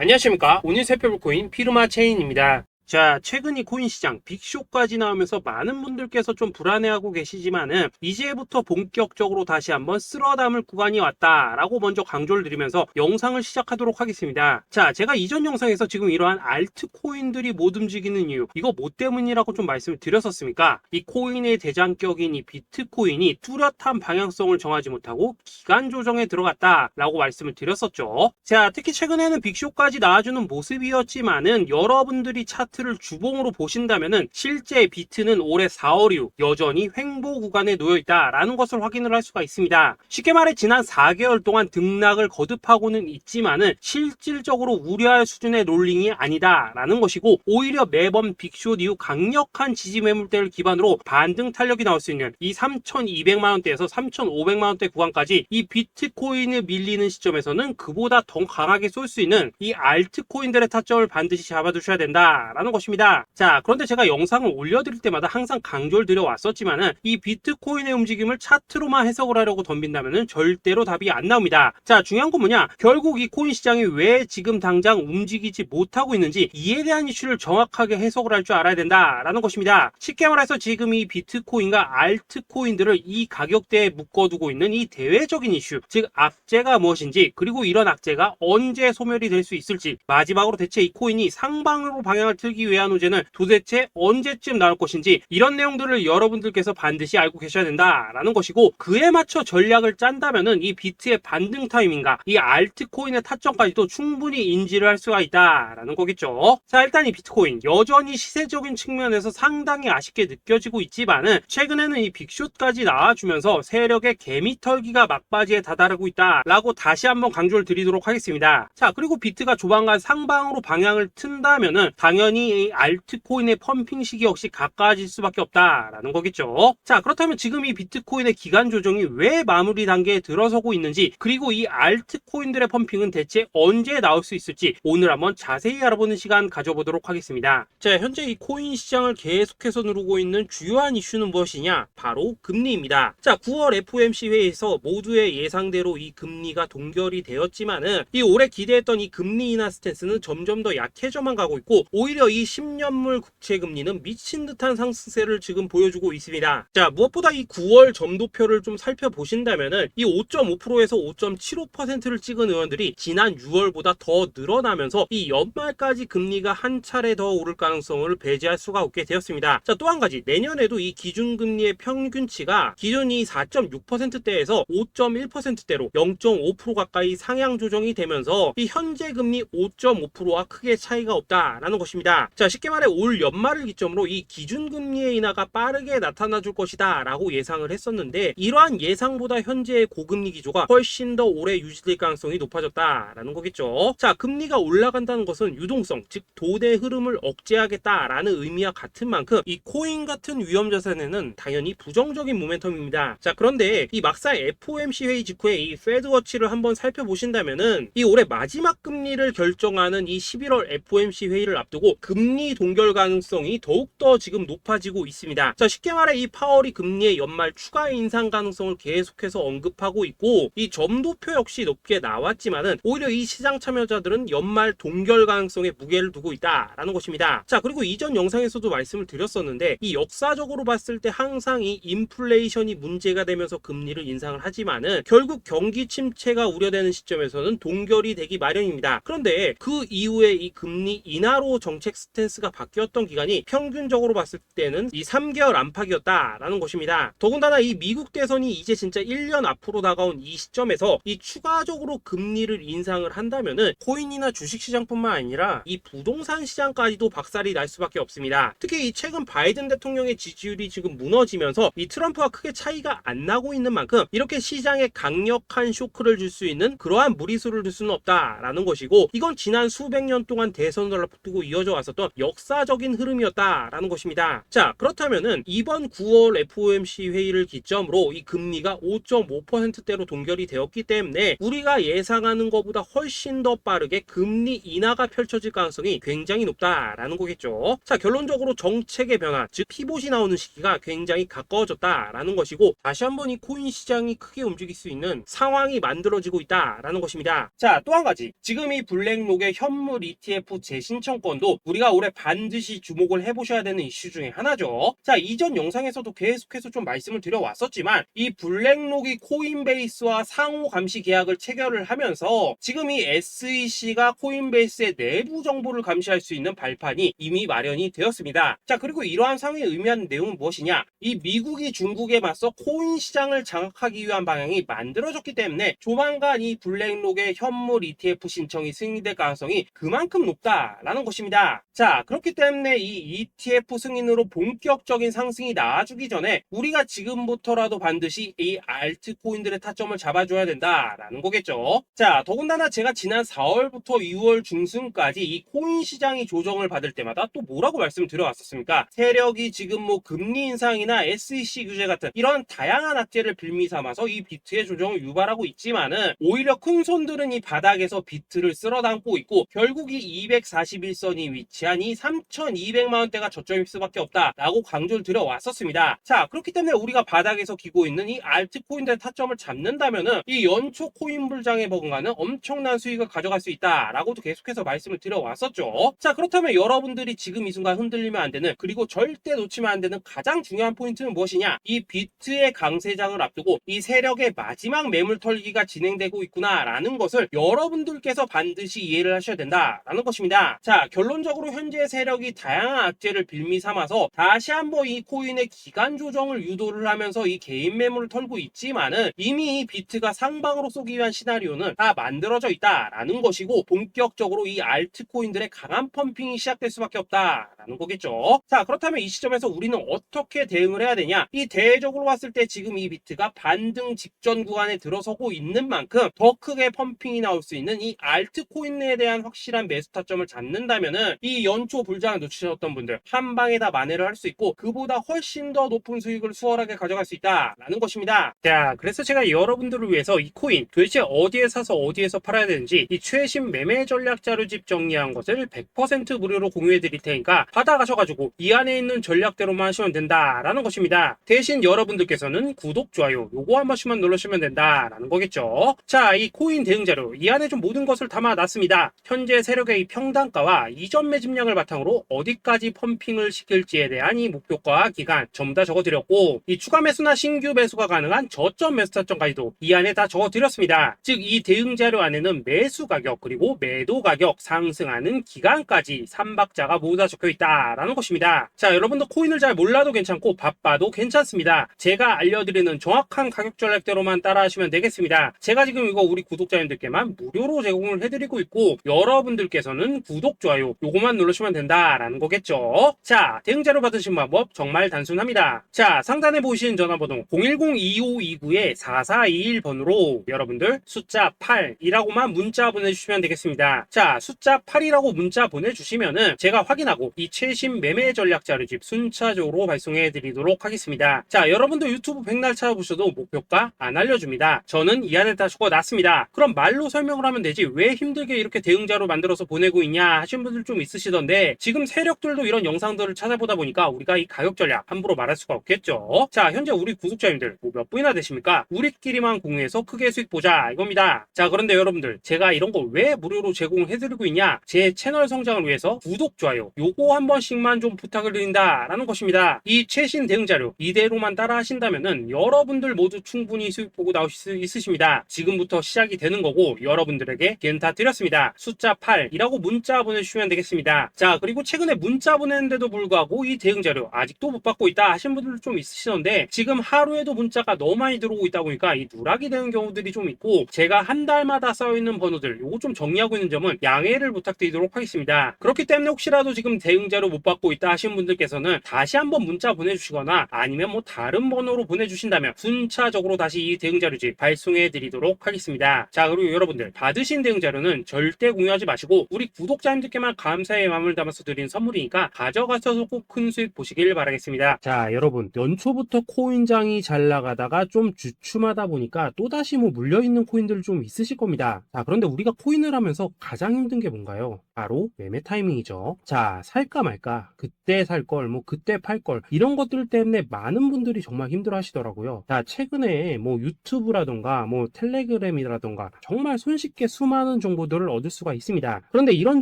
안녕하십니까. 오늘 살펴볼 코인 피르마 체인입니다. 자, 최근 이 코인 시장 빅쇼까지 나오면서 많은 분들께서 좀 불안해하고 계시지만은 이제부터 본격적으로 다시 한번 쓸어 담을 구간이 왔다라고 먼저 강조를 드리면서 영상을 시작하도록 하겠습니다. 자, 제가 이전 영상에서 지금 이러한 알트코인들이 못 움직이는 이유, 이거 뭐 때문이라고 좀 말씀을 드렸었습니까? 이 코인의 대장격인 이 비트코인이 뚜렷한 방향성을 정하지 못하고 기간 조정에 들어갔다라고 말씀을 드렸었죠. 자, 특히 최근에는 빅쇼까지 나와주는 모습이었지만은 여러분들이 차트를 주봉으로 보신다면은 실제 비트는 올해 4월 이후 여전히 횡보 구간에 놓여 있다라는 것을 확인을 할 수가 있습니다. 쉽게 말해 지난 4개월 동안 등락을 거듭하고는 있지만은 실질적으로 우려할 수준의 롤링이 아니다라는 것이고, 오히려 매번 빅숏 이후 강력한 지지 매물대를 기반으로 반등 탄력이 나올 수 있는 이 3,200만 원대에서 3,500만 원대 구간까지 이 비트코인을 밀리는 시점에서는 그보다 더 강하게 쏠 수 있는 이 알트코인들의 타점을 반드시 잡아두셔야 된다라는 것입니다. 자, 그런데 제가 영상을 올려드릴 때마다 항상 강조를 드려왔었지만은 이 비트코인의 움직임을 차트로만 해석을 하려고 덤빈다면은 절대로 답이 안 나옵니다. 자, 중요한 건 뭐냐? 결국 이 코인 시장이 왜 지금 당장 움직이지 못하고 있는지 이에 대한 이슈를 정확하게 해석을 할 줄 알아야 된다라는 것입니다. 쉽게 말해서 지금 이 비트코인과 알트코인들을 이 가격대에 묶어두고 있는 이 대외적인 이슈, 즉 악재가 무엇인지, 그리고 이런 악재가 언제 소멸이 될 수 있을지, 마지막으로 대체 이 코인이 상방으로 방향을 틀기 위한 호재는 도대체 언제쯤 나올 것인지, 이런 내용들을 여러분들께서 반드시 알고 계셔야 된다라는 것이고, 그에 맞춰 전략을 짠다면은 이 비트의 반등 타이밍과 이 알트코인의 타점까지도 충분히 인지를 할 수가 있다라는 거겠죠. 자, 일단 이 비트코인 여전히 시세적인 측면에서 상당히 아쉽게 느껴지고 있지만은 최근에는 이 빅숏까지 나와주면서 세력의 개미털기가 막바지에 다다르고 있다라고 다시 한번 강조를 드리도록 하겠습니다. 자, 그리고 비트가 조만간 상방으로 방향을 튼다면은 당연히 이 알트코인의 펌핑 시기 역시 가까워질 수밖에 없다라는 거겠죠. 자, 그렇다면 지금 이 비트코인의 기간 조정이 왜 마무리 단계에 들어서고 있는지, 그리고 이 알트코인들의 펌핑은 대체 언제 나올 수 있을지 오늘 한번 자세히 알아보는 시간 가져보도록 하겠습니다. 자, 현재 이 코인 시장을 계속해서 누르고 있는 주요한 이슈는 무엇이냐? 바로 금리입니다. 자, 9월 FOMC 회의에서 모두의 예상대로 이 금리가 동결이 되었지만은 이 올해 기대했던 이 금리 인하 스탠스는 점점 더 약해져만 가고 있고, 오히려 이 10년물 국채 금리는 미친 듯한 상승세를 지금 보여주고 있습니다. 자, 무엇보다 이 9월 점도표를 좀 살펴보신다면은 이 5.5%에서 5.75%를 찍은 의원들이 지난 6월보다 더 늘어나면서 이 연말까지 금리가 한 차례 더 오를 가능성을 배제할 수가 없게 되었습니다. 자, 또 한 가지, 내년에도 이 기준금리의 평균치가 기존이 4.6%대에서 5.1%대로 0.5% 가까이 상향 조정이 되면서 이 현재 금리 5.5%와 크게 차이가 없다라는 것입니다. 자, 쉽게 말해 올 연말을 기점으로 이 기준금리의 인하가 빠르게 나타나 줄 것이다 라고 예상을 했었는데, 이러한 예상보다 현재의 고금리 기조가 훨씬 더 오래 유지될 가능성이 높아졌다라는 거겠죠. 자, 금리가 올라간다는 것은 유동성, 즉 돈의 흐름을 억제하겠다라는 의미와 같은 만큼 이 코인 같은 위험 자산에는 당연히 부정적인 모멘텀입니다. 자, 그런데 이 막상 FOMC 회의 직후에 이 페드워치를 한번 살펴보신다면은 이 올해 마지막 금리를 결정하는 이 11월 FOMC 회의를 앞두고 금리 동결 가능성이 더욱더 지금 높아지고 있습니다. 자, 쉽게 말해 이 파월이 금리의 연말 추가 인상 가능성을 계속해서 언급하고 있고, 이 점도표 역시 높게 나왔지만은 오히려 이 시장 참여자들은 연말 동결 가능성에 무게를 두고 있다라는 것입니다. 자, 그리고 이전 영상에서도 말씀을 드렸었는데, 이 역사적으로 봤을 때 항상 이 인플레이션이 문제가 되면서 금리를 인상을 하지만은 결국 경기 침체가 우려되는 시점에서는 동결이 되기 마련입니다. 그런데 그 이후에 이 금리 인하로 정책 스탠스가 바뀌었던 기간이 평균적으로 봤을 때는 이 3개월 안팎이었다라는 것입니다. 더군다나 이 미국 대선이 이제 진짜 1년 앞으로 다가온 이 시점에서 이 추가적으로 금리를 인상을 한다면은 코인이나 주식시장뿐만 아니라 이 부동산 시장까지도 박살이 날 수밖에 없습니다. 특히 이 최근 바이든 대통령의 지지율이 지금 무너지면서 이 트럼프와 크게 차이가 안 나고 있는 만큼 이렇게 시장에 강력한 쇼크를 줄 수 있는 그러한 무리수를 둘 수는 없다라는 것이고, 이건 지난 수백 년 동안 대선을 앞두고 이어져 왔었던 있었던 역사적인 흐름이었다라는 것입니다. 자, 그렇다면은 이번 9월 FOMC 회의를 기점으로 이 금리가 5.5%대로 동결이 되었기 때문에 우리가 예상하는 것보다 훨씬 더 빠르게 금리 인하가 펼쳐질 가능성이 굉장히 높다라는 거겠죠. 자, 결론적으로 정책의 변화, 즉 피봇이 나오는 시기가 굉장히 가까워졌다라는 것이고, 다시 한번 이 코인 시장이 크게 움직일 수 있는 상황이 만들어지고 있다라는 것입니다. 자, 또 한 가지, 지금 이 블랙록의 현물 ETF 재신청권도 우리가 올해 반드시 주목을 해보셔야 되는 이슈 중에 하나죠. 자, 이전 영상에서도 계속해서 좀 말씀을 드려왔었지만 이 블랙록이 코인베이스와 상호 감시 계약을 체결을 하면서 지금 이 SEC가 코인베이스의 내부 정보를 감시할 수 있는 발판이 이미 마련이 되었습니다. 자, 그리고 이러한 상황이 의미하는 내용은 무엇이냐, 이 미국이 중국에 맞서 코인 시장을 장악하기 위한 방향이 만들어졌기 때문에 조만간 이 블랙록의 현물 ETF 신청이 승인될 가능성이 그만큼 높다라는 것입니다. 자, 그렇기 때문에 이 ETF 승인으로 본격적인 상승이 나와주기 전에 우리가 지금부터라도 반드시 이 알트코인들의 타점을 잡아줘야 된다라는 거겠죠. 자, 더군다나 제가 지난 4월부터 6월 중순까지 이 코인 시장이 조정을 받을 때마다 또 뭐라고 말씀드려왔었습니까? 세력이 지금 뭐 금리 인상이나 SEC 규제 같은 이런 다양한 악재를 빌미 삼아서 이 비트의 조정을 유발하고 있지만은 오히려 큰 손들은 이 바닥에서 비트를 쓸어담고 있고 결국 이 241선이 위치한 이 3,200만 원대가 저점일 수밖에 없다라고 강조를 드려왔었습니다. 자, 그렇기 때문에 우리가 바닥에서 기고 있는 이 알트코인들의 타점을 잡는다면은 이 연초 코인 불장에 버금가는 엄청난 수익을 가져갈 수 있다라고도 계속해서 말씀을 드려왔었죠. 자, 그렇다면 여러분들이 지금 이 순간 흔들리면 안 되는, 그리고 절대 놓치면 안 되는 가장 중요한 포인트는 무엇이냐, 이 비트의 강세장을 앞두고 이 세력의 마지막 매물 털기가 진행되고 있구나라는 것을 여러분들께서 반드시 이해를 하셔야 된다라는 것입니다. 자, 결론적으로 현재 세력이 다양한 악재를 빌미 삼아서 다시 한번 이 코인의 기간 조정을 유도를 하면서 이 개인 매물을 털고 있지만은 이미 이 비트가 상방으로 쏘기 위한 시나리오는 다 만들어져 있다라는 것이고, 본격적으로 이 알트코인들의 강한 펌핑이 시작될 수밖에 없다라는 거겠죠. 자, 그렇다면 이 시점에서 우리는 어떻게 대응을 해야 되냐, 이 대외적으로 봤을 때 지금 이 비트가 반등 직전 구간에 들어서고 있는 만큼 더 크게 펌핑이 나올 수 있는 이 알트코인에 대한 확실한 매수 타점을 잡는다면은 이 연초 불장을 놓치셨던 분들 한 방에 다 만회를 할 수 있고 그보다 훨씬 더 높은 수익을 수월하게 가져갈 수 있다라는 것입니다. 자, 그래서 제가 여러분들을 위해서 이 코인 도대체 어디에 사서 어디에서 팔아야 되는지 이 최신 매매 전략 자료집 정리한 것을 100% 무료로 공유해 드릴 테니까 받아가셔가지고 이 안에 있는 전략대로만 하시면 된다라는 것입니다. 대신 여러분들께서는 구독, 좋아요 요거 한 번씩만 눌러주시면 된다라는 거겠죠. 자, 이 코인 대응 자료 이 안에 좀 모든 것을 담아놨습니다. 현재 세력의 이 평단가와 이전 매집량을 바탕으로 어디까지 펌핑을 시킬지에 대한 이 목표가 기간 전부 다 적어드렸고, 이 추가 매수나 신규 매수가 가능한 저점 매수 타점까지도 이 안에 다 적어드렸습니다. 즉 이 대응 자료 안에는 매수 가격 그리고 매도 가격, 상승하는 기간까지 3박자가 모두 다 적혀있다라는 것입니다. 자, 여러분도 코인을 잘 몰라도 괜찮고 바빠도 괜찮습니다. 제가 알려드리는 정확한 가격 전략대로만 따라하시면 되겠습니다. 제가 지금 이거 우리 구독자님들께만 무료로 제공을 해드리고 있고 여러분들께서는 구독, 좋아요 요거만 누르시면 된다라는 거겠죠. 자, 대응 자료 받으신 방법 정말 단순합니다. 자, 상단에 보이시는 전화번호 010-2529-4421번으로 여러분들 숫자 8이라고만 문자 보내주시면 되겠습니다. 자, 숫자 8이라고 문자 보내주시면은 제가 확인하고 이 최신 매매 전략 자료집 순차적으로 발송해 드리도록 하겠습니다. 자, 여러분도 유튜브 백날 찾아보셔도 목표가 안 알려줍니다. 저는 이 안에 다 적어놨습니다. 그럼 말로 설명을 하면 되지 왜 힘들게 이렇게 대응 자료 만들어서 보내고 있냐 하신 분들 좀 있으시던데, 지금 세력들도 이런 영상들을 찾아보다 보니까 우리가 이 가격 전략 함부로 말할 수가 없겠죠. 자, 현재 우리 구독자님들 뭐 몇 분이나 되십니까? 우리끼리만 공유해서 크게 수익 보자 이겁니다. 자, 그런데 여러분들 제가 이런 거 왜 무료로 제공해드리고 있냐, 제 채널 성장을 위해서 구독, 좋아요 요거 한 번씩만 좀 부탁을 드린다라는 것입니다. 이 최신 대응 자료 이대로만 따라 하신다면은 여러분들 모두 충분히 수익 보고 나오실 수 있으십니다. 지금부터 시작이 되는 거고 여러분들에게 기회는 다 드렸습니다. 숫자 8이라고 문자 보내주시면 되겠습니다. 자, 그리고 최근에 문자 보냈는데도 불구하고 이 대응 자료 아직도 못 받고 있다 하신 분들 좀 있으시던데, 지금 하루에도 문자가 너무 많이 들어오고 있다 보니까 이 누락이 되는 경우들이 좀 있고 제가 한 달마다 쌓여있는 번호들 요거 좀 정리하고 있는 점은 양해를 부탁드리도록 하겠습니다. 그렇기 때문에 혹시라도 지금 대응 대응자료 못 받고 있다 하신 분들께서는 다시 한번 문자 보내주시거나 아니면 뭐 다른 번호로 보내주신다면 순차적으로 다시 이 대응자료지 발송해 드리도록 하겠습니다. 자, 그리고 여러분들 받으신 대응자료는 절대 공유하지 마시고 우리 구독자님들께만 감사의 마음을 담아서 드린 선물이니까 가져가셔서 꼭 큰 수익 보시길 바라겠습니다. 자, 여러분 연초부터 코인장이 잘 나가다가 좀 주춤하다 보니까 또다시 뭐 물려있는 코인들 좀 있으실 겁니다. 자, 그런데 우리가 코인을 하면서 가장 힘든 게 뭔가요? 바로 매매 타이밍이죠. 자, 살까 말까, 그때 살 걸, 뭐 그때 팔 걸, 이런 것들 때문에 많은 분들이 정말 힘들어 하시더라고요. 자, 최근에 뭐 유튜브라던가 뭐 텔레그램이라던가 정말 손쉽게 수많은 정보들을 얻을 수가 있습니다. 그런데 이런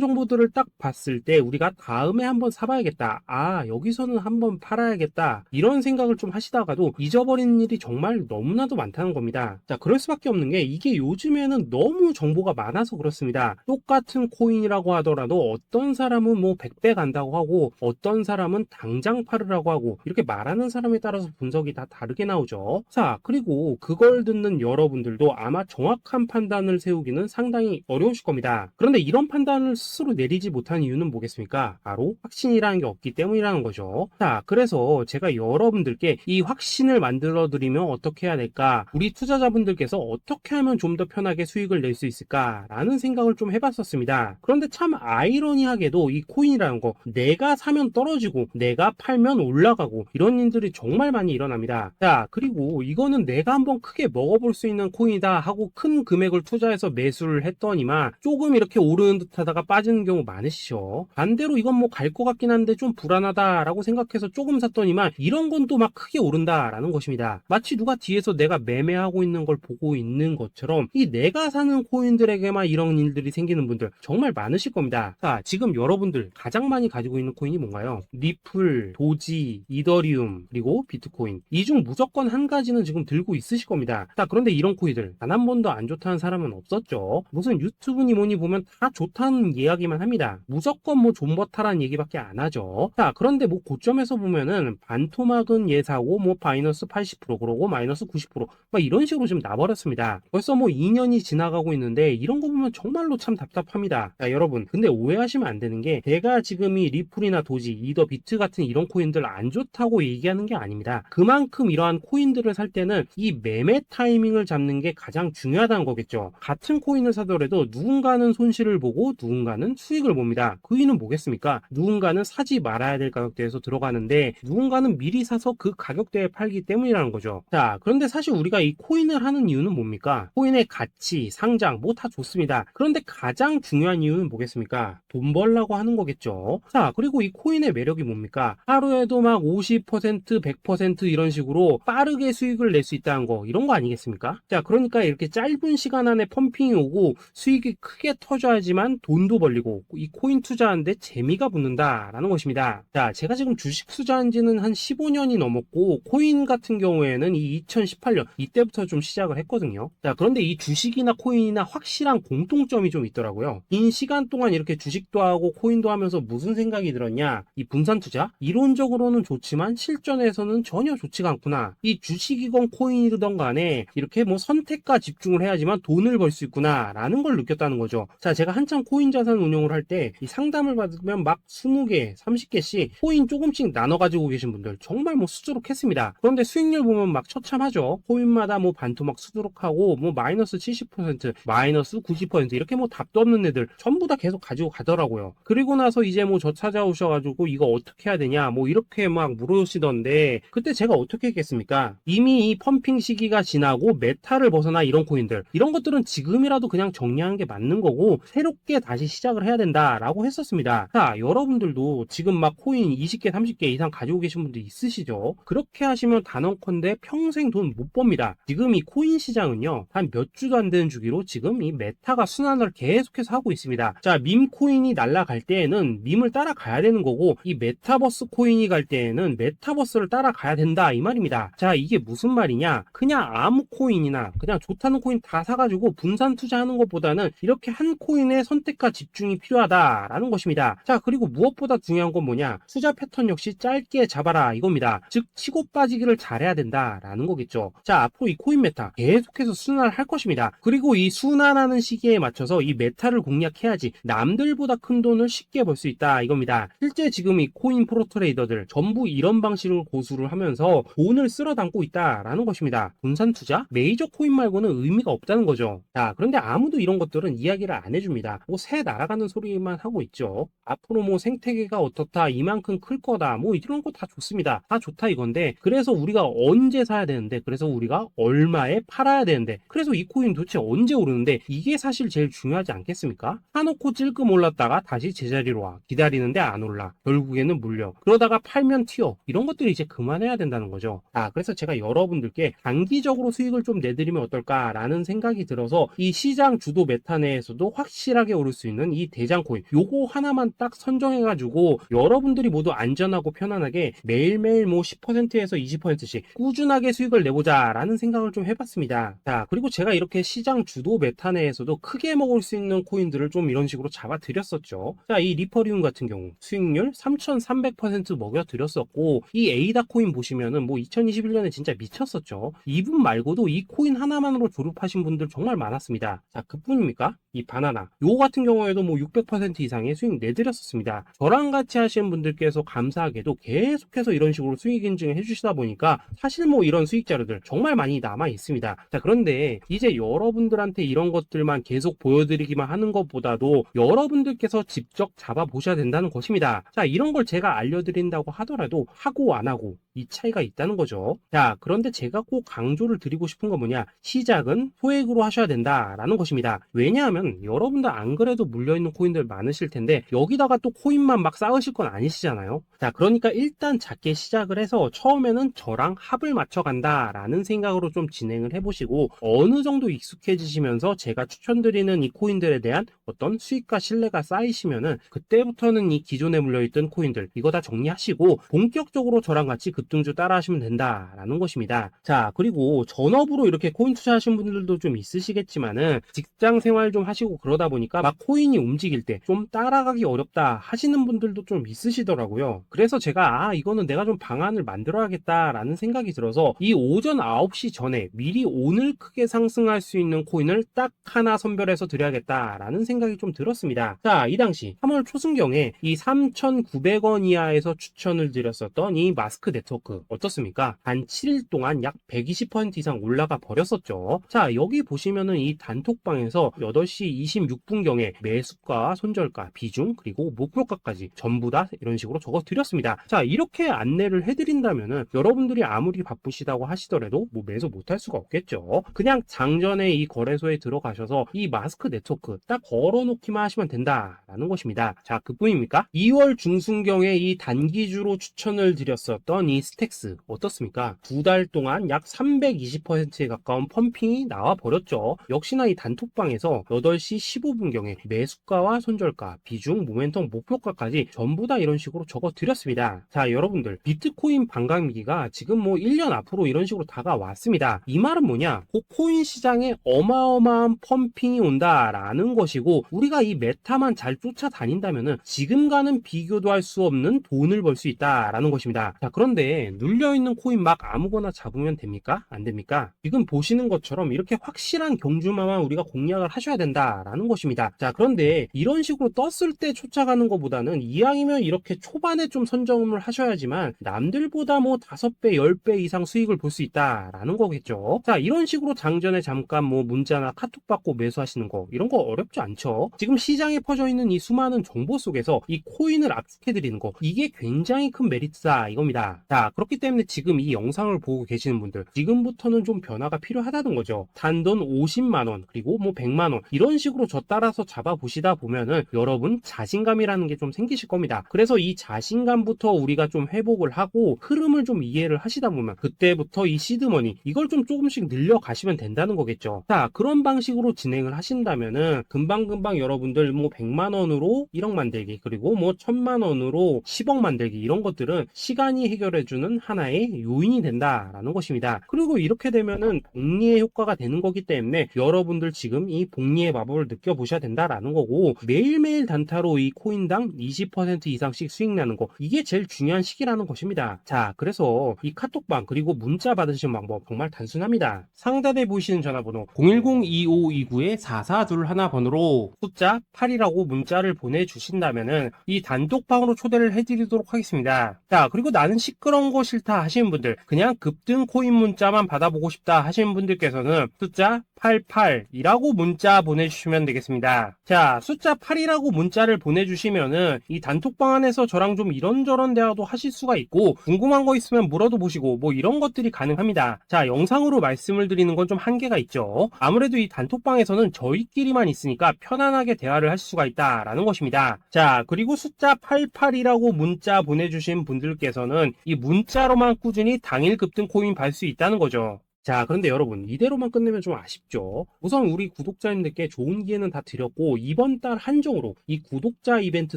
정보들을 딱 봤을 때 우리가 다음에 한번 사봐야겠다, 아 여기서는 한번 팔아야겠다, 이런 생각을 좀 하시다가도 잊어버리는 일이 정말 너무나도 많다는 겁니다. 자, 그럴 수밖에 없는 게 이게 요즘에는 너무 정보가 많아서 그렇습니다. 똑같은 코인이라고 하더라도 어떤 사람은 뭐 100배 간다고 하고 어떤 사람은 당장 팔으라고 하고 이렇게 말하는 사람에 따라서 분석이 다 다르게 나오죠. 자, 그리고 그걸 듣는 여러분들도 아마 정확한 판단을 세우기는 상당히 어려우실 겁니다. 그런데 이런 판단을 스스로 내리지 못한 이유는 뭐겠습니까? 바로 확신이라는 게 없기 때문이라는 거죠. 자, 그래서 제가 여러분들께 이 확신을 만들어 드리면 어떻게 해야 될까? 우리 투자자분들께서 어떻게 하면 좀 더 편하게 수익을 낼 수 있을까? 라는 생각을 좀 해봤었습니다. 그런데 참 아이러니하게도 이 코인이라는 거 내가 사면 떨어지고 내가 팔면 올라가고 이런 일들이 정말 많이 일어납니다. 자, 그리고 이거는 내가 한번 크게 먹어볼 수 있는 코인이다 하고 큰 금액을 투자해서 매수를 했더니만 조금 이렇게 오르는 듯 하다가 빠지는 경우 많으시죠. 반대로 이건 뭐 갈 것 같긴 한데 좀 불안하다라고 생각해서 조금 샀더니만 이런 건 또 막 크게 오른다라는 것입니다. 마치 누가 뒤에서 내가 매매하고 있는 걸 보고 있는 것처럼 이 내가 사는 코인들에게만 이런 일들이 생기는 분들 정말 많으실 겁니다. 자, 지금 여러분들 가장 많이 가지고 있는 코인이 뭔가요? 리플, 도지, 이더리움, 그리고 비트코인. 이 중 무조건 한 가지는 지금 들고 있으실 겁니다. 자, 그런데 이런 코인들 단 한 번도 안 좋다는 사람은 없었죠. 무슨 유튜브니 뭐니 보면 다 좋다는 이야기만 합니다. 무조건 뭐 존버타라는 얘기밖에 안 하죠. 자, 그런데 뭐 고점에서 보면은 반토막은 예사고 뭐 마이너스 80% 그러고 마이너스 90%막 이런 식으로 지금 나버렸습니다. 벌써 뭐 2년이 지나가고 있는데 이런 거 보면 정말로 참 답답합니다. 자, 여러분 근데 오해하시면 안 되는 게 제가 지금 이 리플이나 도지, 이더, 비트 같은 이런 코인들 안 좋다고 얘기하는 게 아닙니다. 그만큼 이러한 코인들을 살 때는 이 매매 타이밍을 잡는 게 가장 중요하다는 거겠죠. 같은 코인을 사더라도 누군가는 손실을 보고 누군가는 수익을 봅니다. 그 이유는 뭐겠습니까? 누군가는 사지 말아야 될 가격대에서 들어가는데 누군가는 미리 사서 그 가격대에 팔기 때문이라는 거죠. 자, 그런데 사실 우리가 이 코인을 하는 이유는 뭡니까? 코인의 가치, 상장 뭐 다 좋습니다. 그런데 가장 중요한 이유는 뭐겠습니까? 돈 벌라고 하는 거겠죠. 자, 그리고 이 코인의 매력이 뭡니까? 하루에도 막 50%, 100% 이런 식으로 빠르게 수익을 낼 수 있다는 거, 이런 거 아니겠습니까? 자, 그러니까 이렇게 짧은 시간 안에 펌핑이 오고 수익이 크게 터져야지만 돈도 벌리고 이 코인 투자하는데 재미가 붙는다라는 것입니다. 자, 제가 지금 주식 투자한 지는 한 15년이 넘었고 코인 같은 경우에는 이 2018년 이때부터 좀 시작을 했거든요. 자, 그런데 이 주식이나 코인이나 확실한 공통점이 좀 있더라고요. 긴 시간 동안 이렇게 주식도 하고 코인도 하면서 무슨 생각이 들었냐? 이 분산 투자? 이론적으로는 좋지만 실전에서는 전혀 좋지가 않구나. 이 주식이건 코인이든 간에 이렇게 뭐 선택과 집중을 해야지만 돈을 벌 수 있구나 라는 걸 느꼈다는 거죠. 자, 제가 한참 코인 자산 운용을 할 때 이 상담을 받으면 막 20개, 30개씩 코인 조금씩 나눠 가지고 계신 분들 정말 뭐 수두룩했습니다. 그런데 수익률 보면 막 처참하죠. 코인마다 뭐 반토막 수두룩하고 뭐 마이너스 70%, 마이너스 90% 이렇게 뭐 답도 없는 애들 전부 다 계속 가지고 가더라고요. 그리고 나서 이제 뭐 저 찾아오셔가지고 이거 어떻게 해야 되냐 뭐 이렇게 막 물으시던데 그때 제가 어떻게 했겠습니까? 이미 이 펌핑 시기가 지나고 메타를 벗어나 이런 코인들 이런 것들은 지금이라도 그냥 정리하는 게 맞는 거고 새롭게 다시 시작을 해야 된다라고 했었습니다. 자, 여러분들도 지금 막 코인 20개, 30개 이상 가지고 계신 분들 있으시죠? 그렇게 하시면 단언컨대 평생 돈 못 법니다. 지금 이 코인 시장은요 한 몇 주도 안 되는 주기로 지금 이 메타가 순환을 계속해서 하고 있습니다. 자, 밈 코인이 날아갈 때에는 밈을 따라가야 되는 거고 이 메타버스 코인이 갈 때에는 메타버스를 따라가야 된다 이 말입니다. 자, 이게 무슨 말이냐? 그냥 아무 코인이나 그냥 좋다는 코인 다 사가지고 분산 투자하는 것보다는 이렇게 한 코인의 선택과 집중이 필요하다라는 것입니다. 자, 그리고 무엇보다 중요한 건 뭐냐? 투자 패턴 역시 짧게 잡아라 이겁니다. 즉 치고 빠지기를 잘해야 된다라는 거겠죠. 자, 앞으로 이 코인 메타 계속해서 순환을 할 것입니다. 그리고 이 순환하는 시기에 맞춰서 이 메타를 공략해야지 남들보다 큰 돈을 쉽게 벌 수 있다 이겁니다. 실제 지금 이 코인 프로 트레이더들 전부 이런 방식으로 고수를 하면서 돈을 쓸어 담고 있다라는 것입니다. 분산 투자? 메이저 코인 말고는 의미가 없다는 거죠. 자, 그런데 아무도 이런 것들은 이야기를 안 해줍니다. 뭐 새 날아가는 소리만 하고 있죠. 앞으로 뭐 생태계가 어떻다, 이만큼 클 거다, 뭐 이런 거 다 좋습니다. 다 좋다 이건데, 그래서 우리가 언제 사야 되는데, 그래서 우리가 얼마에 팔아야 되는데, 그래서 이 코인 도대체 언제 오르는데, 이게 사실 제일 중요하지 않겠습니까? 사놓고 찔끔 올랐다가 다시 제자리로 와. 기다리는데 안 올라. 결국에는 물려. 그러다가 팔면 튀어. 이런 것들이 이제 그만해야 된다는 거죠. 그래서 제가 여러분들께 단기적으로 수익을 좀 내드리면 어떨까라는 생각이 들어서 이 시장 주도 메타 내에서도 확실하게 오를 수 있는 이 대장 코인, 요거 하나만 딱 선정해가지고 여러분들이 모두 안전하고 편안하게 매일매일 뭐 10%에서 20%씩 꾸준하게 수익을 내보자라는 생각을 좀 해봤습니다. 자, 그리고 제가 이렇게 시장 주도 메타 내에서도 크게 먹을 수 있는 코인들을 좀 이런 식으로 잡아드렸었죠. 자, 이 리퍼리움 같은 경우 수익률 3,300% 먹여드렸었고, 이 에이다 코인 보시면은 뭐 2021년에 진짜 미쳤었죠. 이분 말고도 이 코인 하나만으로 졸업하신 분들 정말 많았습니다. 자, 그뿐입니까? 이 바나나 요거 같은 경우에도 뭐 600% 이상의 수익 내드렸었습니다. 저랑 같이 하시는 분들께서 감사하게도 계속해서 이런 식으로 수익 인증을 해주시다 보니까 사실 뭐 이런 수익 자료들 정말 많이 남아 있습니다. 자, 그런데 이제 여러분들한테 이런 것들만 계속 보여드리기만 하는 것보다도 여러분들께서 직접 잡아보셔야 된다는 것입니다. 자, 이런 걸 제가 알려드린다고 하더라도 하고 안 하고 이 차이가 있다는 거죠. 자, 그런데 제가 꼭 강조를 드리고 싶은 건 뭐냐, 시작은 소액으로 하셔야 된다라는 것입니다. 왜냐하면 여러분들 안 그래도 물려있는 코인들 많으실 텐데 여기다가 또 코인만 막 쌓으실 건 아니시잖아요. 자, 그러니까 일단 작게 시작을 해서 처음에는 저랑 합을 맞춰 간다라는 생각으로 좀 진행을 해보시고, 어느 정도 익숙해지시면서 제가 추천드리는 이 코인들에 대한 어떤 수익과 신뢰가 쌓이시면은 그때부터는 이 기존에 물려있던 코인들 이거 다 정리하시고 본격적으로 저랑 같이 급등주 따라 하시면 된다라는 것입니다. 자, 그리고 전업으로 이렇게 코인 투자하신 분들도 좀 있으시겠지만은 직장 생활 좀 하시고 그러다 보니까 막 코인이 움직일 때 좀 따라가기 어렵다 하시는 분들도 좀 있으시더라고요. 그래서 제가 이거는 내가 좀 방안을 만들어야겠다라는 생각이 들어서 이 오전 9시 전에 미리 오늘 크게 상승할 수 있는 코인을 딱 하나 선별해서 드려야겠다라는 생각이 좀 들었습니다. 자, 이 당시 3월 초순경에 이 3,900원 이하에서 추천을 드렸었던 이 마스크 네트워크 어떻습니까? 단 7일 동안 약 120% 이상 올라가 버렸었죠. 자, 여기 보시면은 이 단톡방에서 8시 26분경에 매수가, 손절가, 비중, 그리고 목표가까지 전부 다 이런 식으로 적어 드렸습니다. 자, 이렇게 안내를 해드린다면은 여러분들이 아무리 바쁘시다고 하시더라도 뭐 매수 못할 수가 없겠죠. 그냥 장전에 이 거래소에 들어가셔서 이 마스크 네트워크 딱 걸어놓기만 하시면 된다라는 것입니다. 자, 그뿐입니까? 2월 중순경에 이 단기주로 추천을 드렸었던 이 스택스 어떻습니까? 2달 동안 약 320%에 가까운 펌핑이 나와 버렸죠. 역시나 이 단톡방에서 8시 15분경에 매수가와 손절가, 비중, 모멘텀, 목표가까지 전부 다 이런 식으로 적어 드렸습니다. 자, 여러분들 비트코인 반감기가 지금 뭐 1년 앞으로 이런 식으로 다가왔습니다. 이 말은 뭐냐? 그 코인 시장에 어마어마한 펌핑이 온다라는 것이고, 우리가 이 메타만 잘 쫓아다닌다면은 지금과는 비교도 할 수 없는 돈을 벌 수 있다라는 것입니다. 자, 그런데 눌려있는 코인 막 아무거나 잡으면 됩니까? 안 됩니까? 지금 보시는 것처럼 이렇게 확실한 경주마만 우리가 공략을 하셔야 된다라는 것입니다. 자, 그런데 이런 식으로 떴을 때 쫓아가는 것보다는 이왕이면 이렇게 초반에 좀 선점을 하셔야지만 남들보다 뭐 5배, 10배 이상 수익을 볼 수 있다라는 거겠죠. 자, 이런 식으로 장전에 잠깐 뭐 문자나 카톡 받고 매수하시는 거 이런 거 어렵지 않죠. 지금 시장에 퍼져 있는 이 수많은 정보 속에서 이 코인을 압축해 드리는 거, 이게 굉장히 큰 메리트다 이겁니다. 자, 그렇기 때문에 지금 이 영상을 보고 계시는 분들 지금부터는 좀 변화가 필요하다는 거죠. 단돈 50만원 그리고 뭐 100만원 이런 식으로 저 따라서 잡아보시다 보면은 여러분 자신감이라는 게 좀 생기실 겁니다. 그래서 이 자신감부터 우리가 좀 회복을 하고 흐름을 좀 이해를 하시다 보면 그때부터 이 시드머니 이걸 좀 조금씩 늘려가시면 된다는 거겠죠. 자, 그런 방식으로 진행을 하신다면은 금방금방 여러분들 뭐 100만원으로 1억 만들기, 그리고 뭐 1000만원으로 10억 만들기, 이런 것들은 시간이 해결해주는 하나의 요인이 된다라는 것입니다. 그리고 이렇게 되면은 복리의 효과가 되는 거기 때문에 여러분들 지금 이 복리의 마법을 느껴보셔야 된다라는 거고, 매일매일 단타로 이 코인당 20% 이상씩 수익 나는 거, 이게 제일 중요한 시기라는 것입니다. 자, 그래서 이 카톡방 그리고 문자 받으시는 방법 정말 단순합니다. 상단에 보이시는 전화번호 010-2529-4421번으로 숫자 8이라고 문자를 보내주신다면은 이 단톡방으로 초대를 해드리도록 하겠습니다. 자, 그리고 나는 시끄러운 거 싫다 하시는 분들, 그냥 급등 코인 문자만 받아보고 싶다 하시는 분들께서는 숫자 88이라고 문자 보내주시면 되겠습니다. 자, 숫자 8이라고 문자를 보내주시면은 이 단톡방 안에서 저랑 좀 이런저런 대화도 하실 수가 있고, 궁금한 거 있으면 물어도 보시고 뭐 이런 것들이 가능합니다. 자, 영상으로 말씀을 드리는 건 좀 한계가 있죠. 아무래도 이 단톡방에서는 저희끼리만 있으니까 편안하게 대화를 할 수가 있다라는 것입니다. 자, 그리고 숫자 88이라고 문자 보내주신 분들께서는 이 문자로만 꾸준히 당일 급등 코인 받을 수 있다는 거죠. 자, 그런데 여러분, 이대로만 끝내면 좀 아쉽죠. 우선 우리 구독자님들께 좋은 기회는 다 드렸고, 이번 달 한정으로 이 구독자 이벤트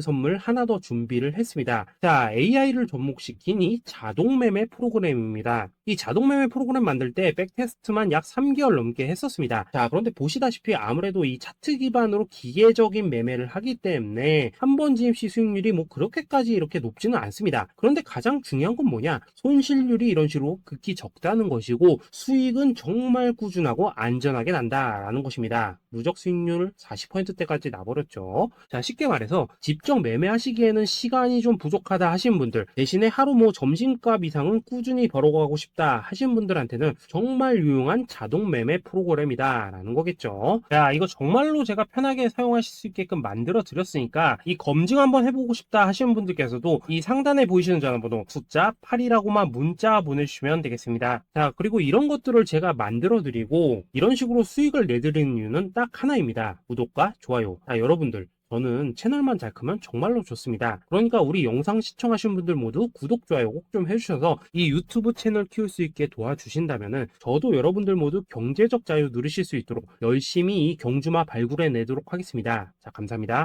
선물 하나 더 준비를 했습니다. 자, AI를 접목시킨 이 자동매매 프로그램입니다. 이 자동매매 프로그램 만들 때 백테스트만 약 3개월 넘게 했었습니다. 자, 그런데 보시다시피 아무래도 이 차트 기반으로 기계적인 매매를 하기 때문에 한 번 지입 시 수익률이 뭐 그렇게까지 이렇게 높지는 않습니다. 그런데 가장 중요한 건 뭐냐? 손실률이 이런 식으로 극히 적다는 것이고, 수익은 정말 꾸준하고 안전하게 난다라는 것입니다. 누적 수익률 40%대까지 나버렸죠. 자, 쉽게 말해서 직접 매매하시기에는 시간이 좀 부족하다 하신 분들, 대신에 하루 뭐 점심값 이상은 꾸준히 벌어가고 싶다 하신 분들한테는 정말 유용한 자동 매매 프로그램이다 라는 거겠죠. 자, 이거 정말로 제가 편하게 사용하실 수 있게끔 만들어 드렸으니까 이 검증 한번 해보고 싶다 하시는 분들께서도 이 상단에 보이시는 전화번호 숫자 8이라고만 문자 보내주시면 되겠습니다. 자, 그리고 이런 것들을 제가 만들어 드리고 이런 식으로 수익을 내드리는 이유는 딱 하나입니다. 구독과 좋아요. 자, 여러분들, 저는 채널만 잘 크면 정말로 좋습니다. 그러니까 우리 영상 시청하신 분들 모두 구독, 좋아요 꼭 좀 해주셔서 이 유튜브 채널 키울 수 있게 도와주신다면은 저도 여러분들 모두 경제적 자유 누리실 수 있도록 열심히 이 경주마 발굴해 내도록 하겠습니다. 자, 감사합니다.